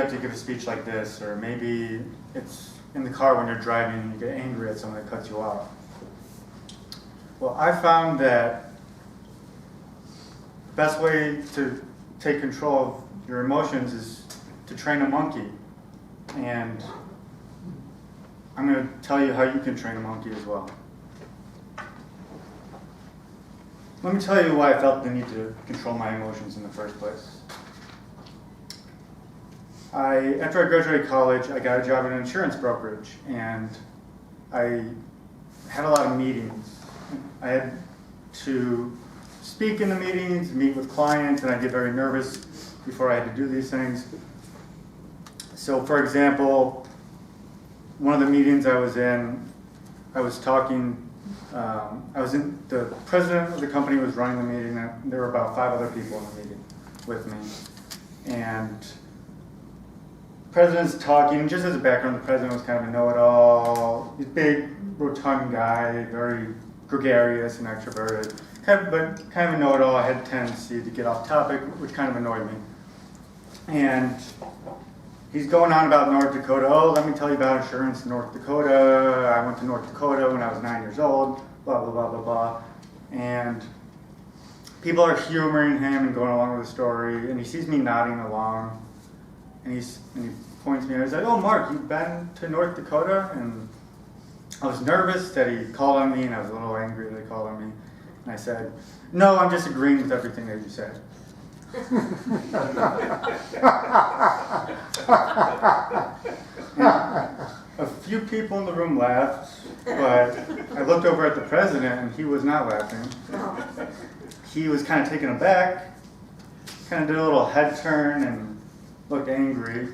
have to give a speech like this, or maybe it's in the car when you're driving and you get angry at someone that cuts you off. Well, I found that the best way to take control of your emotions is to train a monkey. And I'm going to tell you how you can train a monkey as well. Let me tell you why I felt the need to control my emotions in the first place. After I graduated college, I got a job in an insurance brokerage, and I had a lot of meetings. I had to speak in the meetings, meet with clients, and I get very nervous before I had to do these things. So, for example, one of the meetings I was in, I was talking, the president of the company was running the meeting, and there were about 5 other people in the meeting with me. And the president's talking, just as a background, the president was kind of a know-it-all. He's a big, rotund guy, very gregarious and extroverted, but kind of a know-it-all. I had a tendency to get off topic, which kind of annoyed me. And he's going on about North Dakota. Oh, let me tell you about insurance in North Dakota. I went to North Dakota when I was 9 years old, blah, blah, blah, blah, blah. And people are humoring him and going along with the story, and he sees me nodding along, and he points me, and he's like, oh, Mark, you've been to North Dakota? And I was nervous that he called on me, and I was a little angry that he called on me. And I said, no, I'm just agreeing with everything that you said. A few people in the room laughed, but I looked over at the president, and he was not laughing. He was kind of taken aback, kind of did a little head turn and looked angry,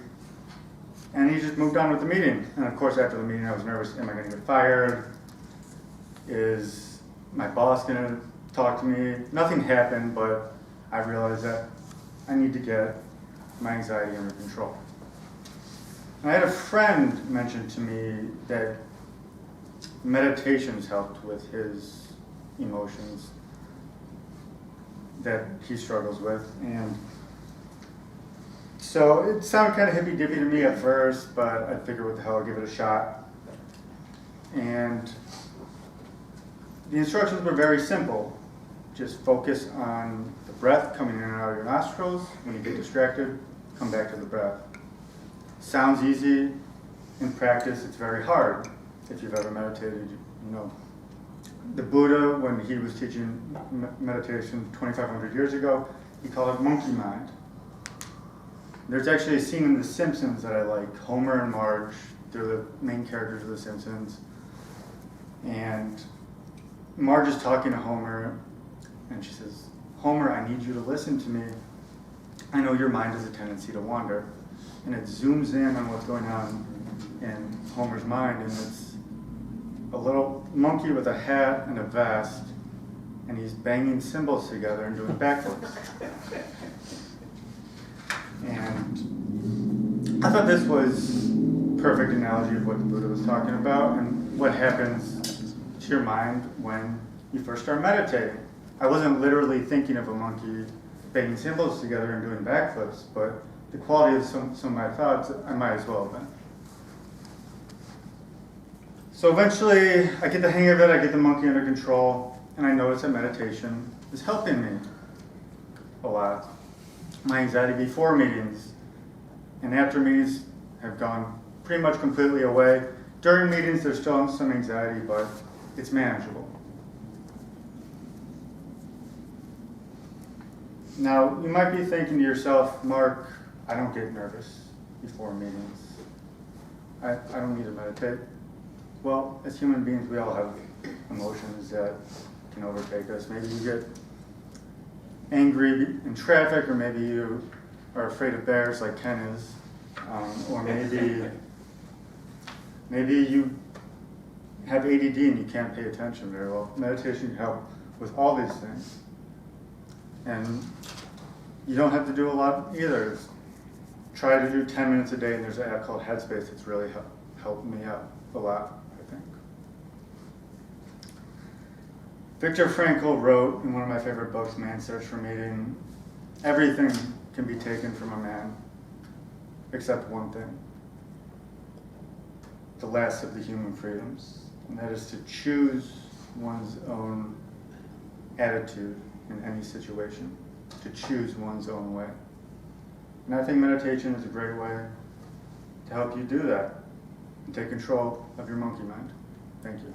and he just moved on with the meeting. And of course, after the meeting, I was nervous. Am I going to get fired? Is my boss going to talk to me? Nothing happened, but I realized that I need to get my anxiety under control. And I had a friend mention to me that meditations helped with his emotions that he struggles with. And so it sounded kind of hippy-dippy to me at first, but I figured, what the hell, I'll give it a shot. And the instructions were very simple. Just focus on the breath coming in and out of your nostrils. When you get distracted, come back to the breath. Sounds easy. In practice, it's very hard. If you've ever meditated, you know. The Buddha, when he was teaching meditation 2,500 years ago, he called it monkey mind. There's actually a scene in The Simpsons that I like. Homer and Marge, they're the main characters of The Simpsons. And Marge is talking to Homer, and she says, Homer, I need you to listen to me. I know your mind has a tendency to wander. And it zooms in on what's going on in Homer's mind, and it's a little monkey with a hat and a vest, and he's banging cymbals together and doing backflips. And I thought this was a perfect analogy of what the Buddha was talking about and what happens to your mind when you first start meditating. I wasn't literally thinking of a monkey banging cymbals together and doing backflips, but the quality of some of my thoughts, I might as well have been. So eventually, I get the hang of it, I get the monkey under control, and I notice that meditation is helping me a lot. My anxiety before meetings and after meetings have gone pretty much completely away. During meetings, there's still some anxiety, but it's manageable. Now, you might be thinking to yourself, Mark, I don't get nervous before meetings. I don't need to meditate. Well, as human beings, we all have emotions that can overtake us. Maybe you get angry in traffic, or maybe you are afraid of bears like Ken is, or maybe you have ADD and you can't pay attention very well. Meditation can help with all these things. And you don't have to do a lot either. Try to do 10 minutes a day, and there's an app called Headspace that's really helped me out a lot, I think. Viktor Frankl wrote in one of my favorite books, Man's Search for Meaning, everything can be taken from a man, except one thing, the last of the human freedoms, and that is to choose one's own attitude in any situation, to choose one's own way. And I think meditation is a great way to help you do that and take control of your monkey mind. Thank you.